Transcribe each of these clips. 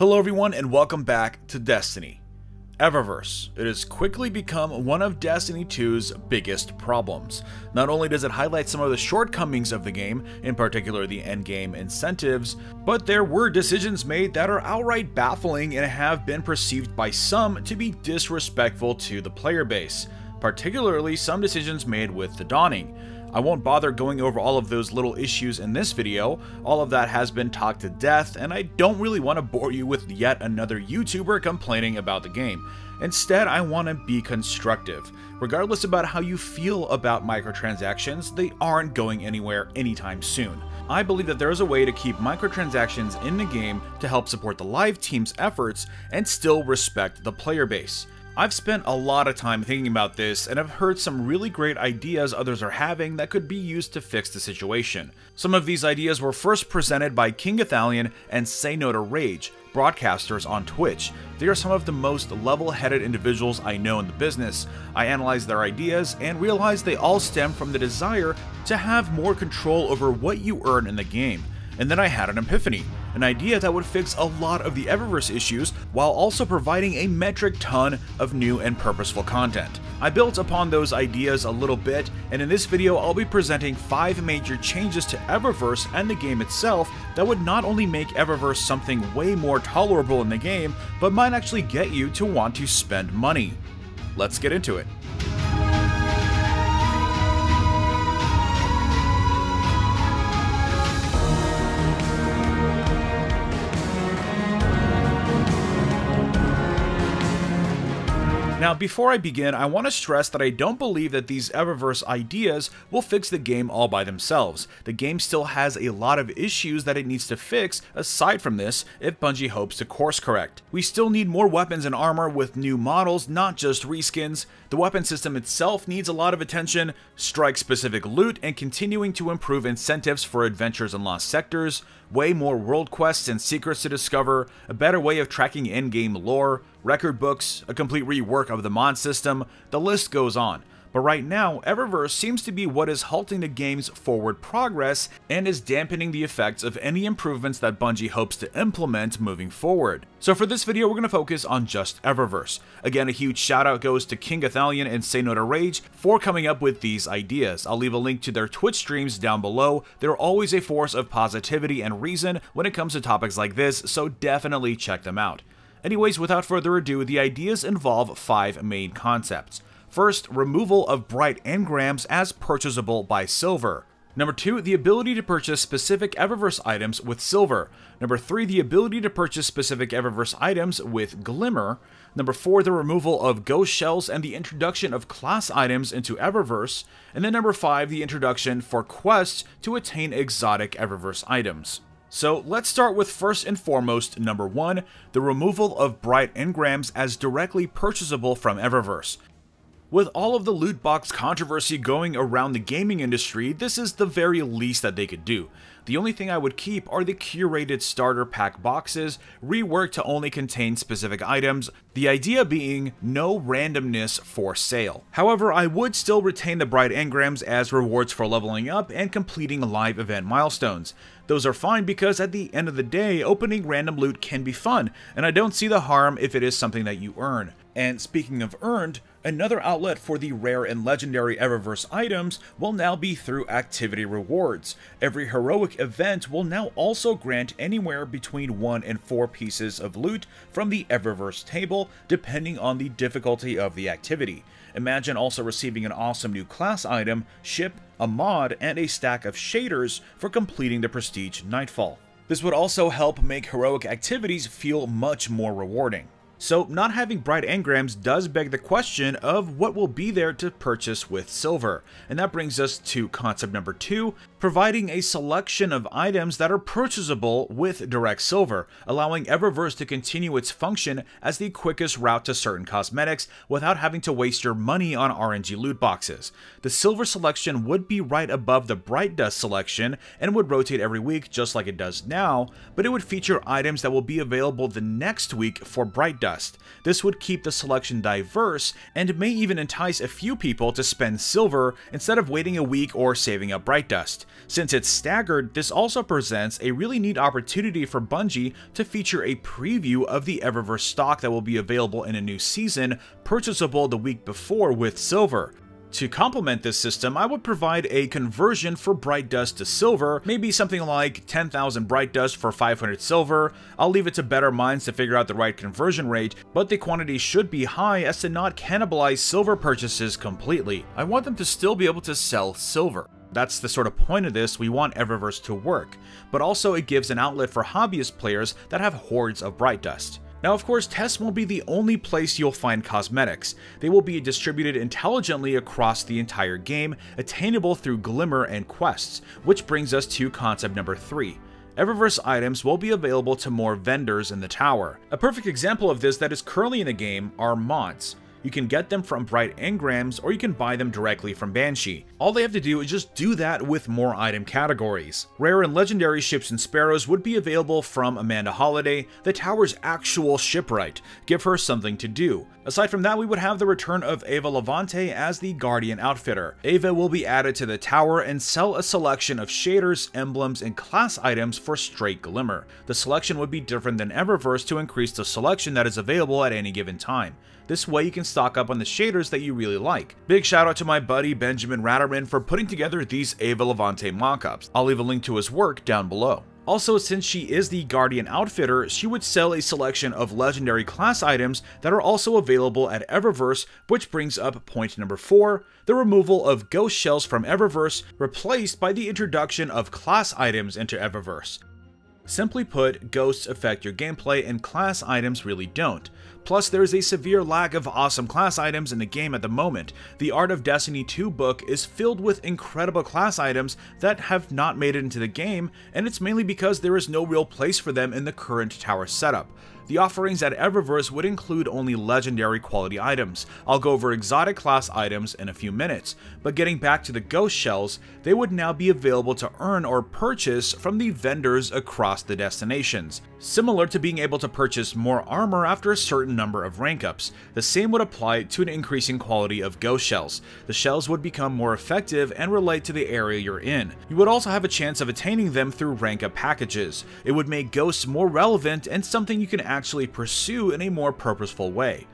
Hello everyone and welcome back to Destiny. Eververse. It has quickly become one of Destiny 2's biggest problems. Not only does it highlight some of the shortcomings of the game, in particular the endgame incentives, but there were decisions made that are outright baffling and have been perceived by some to be disrespectful to the player base, particularly some decisions made with the Dawning. I won't bother going over all of those little issues in this video. All of that has been talked to death, and I don't really want to bore you with yet another YouTuber complaining about the game. Instead, I want to be constructive. Regardless about how you feel about microtransactions, they aren't going anywhere anytime soon. I believe that there is a way to keep microtransactions in the game to help support the live team's efforts and still respect the player base. I've spent a lot of time thinking about this and have heard some really great ideas others are having that could be used to fix the situation. Some of these ideas were first presented by King Ithalian and Say No to Rage, broadcasters on Twitch. They are some of the most level-headed individuals I know in the business. I analyzed their ideas and realized they all stem from the desire to have more control over what you earn in the game. And then I had an epiphany, an idea that would fix a lot of the Eververse issues while also providing a metric ton of new and purposeful content. I built upon those ideas a little bit, and in this video I'll be presenting 5 major changes to Eververse and the game itself that would not only make Eververse something way more tolerable in the game, but might actually get you to want to spend money. Let's get into it. Now, before I begin, I want to stress that I don't believe that these Eververse ideas will fix the game all by themselves. The game still has a lot of issues that it needs to fix aside from this if Bungie hopes to course correct. We still need more weapons and armor with new models, not just reskins. The weapon system itself needs a lot of attention, strike-specific loot, and continuing to improve incentives for adventures in lost sectors, way more world quests and secrets to discover, a better way of tracking in-game lore, record books, a complete rework of the mod system, the list goes on. But right now, Eververse seems to be what is halting the game's forward progress and is dampening the effects of any improvements that Bungie hopes to implement moving forward. So for this video, we're going to focus on just Eververse. Again, a huge shout out goes to King Ithalian and Say No to Rage for coming up with these ideas. I'll leave a link to their Twitch streams down below. They're always a force of positivity and reason when it comes to topics like this, so definitely check them out. Anyways, without further ado, the ideas involve 5 main concepts. First, removal of bright engrams as purchasable by silver. Number 2, the ability to purchase specific Eververse items with silver. Number 3, the ability to purchase specific Eververse items with glimmer. Number 4, the removal of ghost shells and the introduction of class items into Eververse. And then number 5, the introduction for quests to attain exotic Eververse items. So let's start with first and foremost, number 1, the removal of bright engrams as directly purchasable from Eververse. With all of the loot box controversy going around the gaming industry, this is the very least that they could do. The only thing I would keep are the curated starter pack boxes, reworked to only contain specific items, the idea being no randomness for sale. However, I would still retain the bright engrams as rewards for leveling up and completing live event milestones. Those are fine because at the end of the day, opening random loot can be fun, and I don't see the harm if it is something that you earn. And speaking of earned, another outlet for the rare and legendary Eververse items will now be through activity rewards. Every heroic event will now also grant anywhere between 1 and 4 pieces of loot from the Eververse table, depending on the difficulty of the activity. Imagine also receiving an awesome new class item, ship, a mod, and a stack of shaders for completing the Prestige Nightfall. This would also help make heroic activities feel much more rewarding. So not having bright engrams does beg the question of what will be there to purchase with silver, and that brings us to concept number 2, providing a selection of items that are purchasable with direct silver, allowing Eververse to continue its function as the quickest route to certain cosmetics without having to waste your money on RNG loot boxes. The silver selection would be right above the bright dust selection and would rotate every week just like it does now, but it would feature items that will be available the next week for bright dust. dust. This would keep the selection diverse and may even entice a few people to spend silver instead of waiting a week or saving up bright dust. Since it's staggered, this also presents a really neat opportunity for Bungie to feature a preview of the Eververse stock that will be available in a new season, purchasable the week before with silver. To complement this system, I would provide a conversion for bright dust to silver, maybe something like 10,000 bright dust for 500 silver. I'll leave it to better minds to figure out the right conversion rate, but the quantity should be high as to not cannibalize silver purchases completely. I want them to still be able to sell silver. That's the sort of point of this. We want Eververse to work, but also it gives an outlet for hobbyist players that have hordes of bright dust. Now, of course, tests won't be the only place you'll find cosmetics. They will be distributed intelligently across the entire game, attainable through Glimmer and quests, which brings us to concept number 3. Eververse items will be available to more vendors in the tower. A perfect example of this that is currently in the game are mods. You can get them from Bright Engrams, or you can buy them directly from Banshee. All they have to do is just do that with more item categories. Rare and legendary ships and sparrows would be available from Amanda Holiday, the tower's actual shipwright. Give her something to do. Aside from that, we would have the return of Ava Levante as the Guardian Outfitter. Ava will be added to the tower and sell a selection of shaders, emblems, and class items for straight Glimmer. The selection would be different than Eververse to increase the selection that is available at any given time. This way you can stock up on the shaders that you really like. Big shout out to my buddy Benjamin Ratterman for putting together these Ava Levante mockups. I'll leave a link to his work down below. Also, since she is the Guardian Outfitter, she would sell a selection of legendary class items that are also available at Eververse, which brings up point number 4, the removal of ghost shells from Eververse, replaced by the introduction of class items into Eververse. Simply put, ghosts affect your gameplay and class items really don't. Plus, there is a severe lack of awesome class items in the game at the moment. The Art of Destiny 2 book is filled with incredible class items that have not made it into the game, and it's mainly because there is no real place for them in the current tower setup. The offerings at Eververse would include only legendary quality items. I'll go over exotic class items in a few minutes, but getting back to the ghost shells, they would now be available to earn or purchase from the vendors across the destinations. Similar to being able to purchase more armor after a certain number of rank ups, the same would apply to an increasing quality of ghost shells. The shells would become more effective and relate to the area you're in. You would also have a chance of attaining them through rank up packages. It would make ghosts more relevant and something you can actually pursue in a more purposeful way.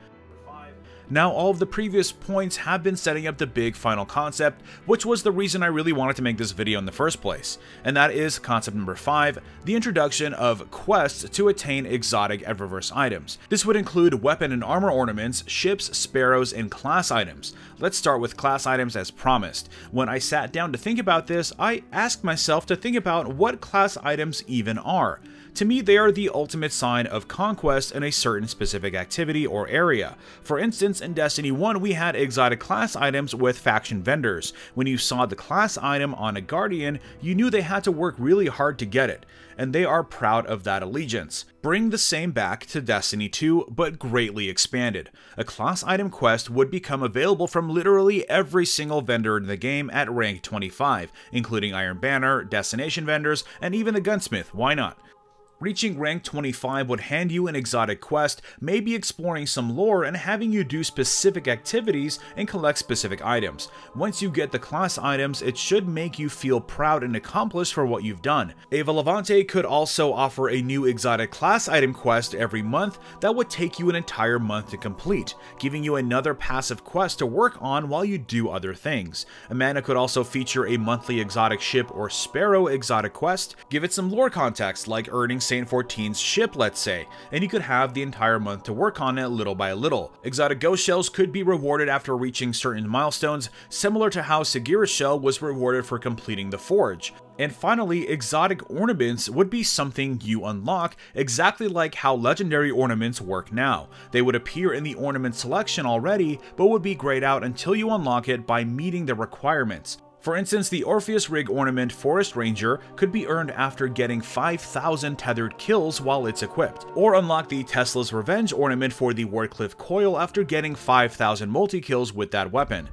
Now, all of the previous points have been setting up the big final concept, which was the reason I really wanted to make this video in the first place, and that is concept number 5, the introduction of quests to attain exotic Eververse items. This would include weapon and armor ornaments, ships, sparrows, and class items. Let's start with class items as promised. When I sat down to think about this, I asked myself to think about what class items even are. To me, they are the ultimate sign of conquest in a certain specific activity or area. For instance, in Destiny 1, we had exotic class items with faction vendors. When you saw the class item on a Guardian, you knew they had to work really hard to get it, and they are proud of that allegiance. Bring the same back to Destiny 2, but greatly expanded. A class item quest would become available from literally every single vendor in the game at rank 25, including Iron Banner, destination vendors, and even the gunsmith. Why not? Reaching rank 25 would hand you an exotic quest, maybe exploring some lore and having you do specific activities and collect specific items. Once you get the class items, it should make you feel proud and accomplished for what you've done. Ava Levante could also offer a new exotic class item quest every month that would take you an entire month to complete, giving you another passive quest to work on while you do other things. Amanda could also feature a monthly exotic ship or sparrow exotic quest, give it some lore context like earning Saint 14's ship, let's say, and you could have the entire month to work on it little by little. Exotic ghost shells could be rewarded after reaching certain milestones, similar to how Sagira's shell was rewarded for completing the forge. And finally, exotic ornaments would be something you unlock, exactly like how legendary ornaments work now. They would appear in the ornament selection already, but would be grayed out until you unlock it by meeting the requirements. For instance, the Orpheus Rig ornament Forest Ranger could be earned after getting 5,000 tethered kills while it's equipped, or unlock the Tesla's Revenge ornament for the Wardcliff Coil after getting 5,000 multi-kills with that weapon.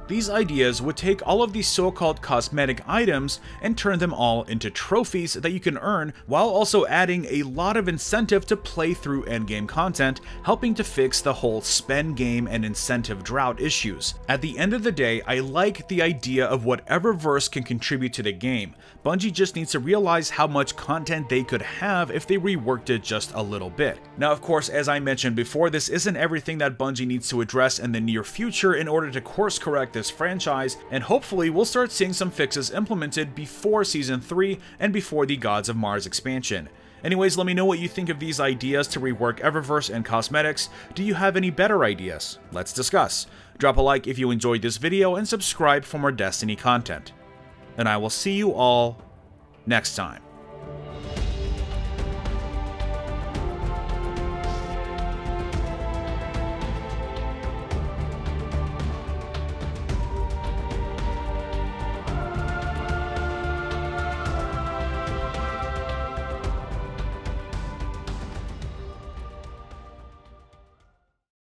These ideas would take all of these so-called cosmetic items and turn them all into trophies that you can earn, while also adding a lot of incentive to play through endgame content, helping to fix the whole spend game and incentive drought issues. At the end of the day, I like the idea of what Eververse can contribute to the game. Bungie just needs to realize how much content they could have if they reworked it just a little bit. Now, of course, as I mentioned before, this isn't everything that Bungie needs to address in the near future in order to course correct this franchise, and hopefully we'll start seeing some fixes implemented before Season 3 and before the Gods of Mars expansion. Anyways, let me know what you think of these ideas to rework Eververse and cosmetics. Do you have any better ideas? Let's discuss. Drop a like if you enjoyed this video and subscribe for more Destiny content. And I will see you all next time.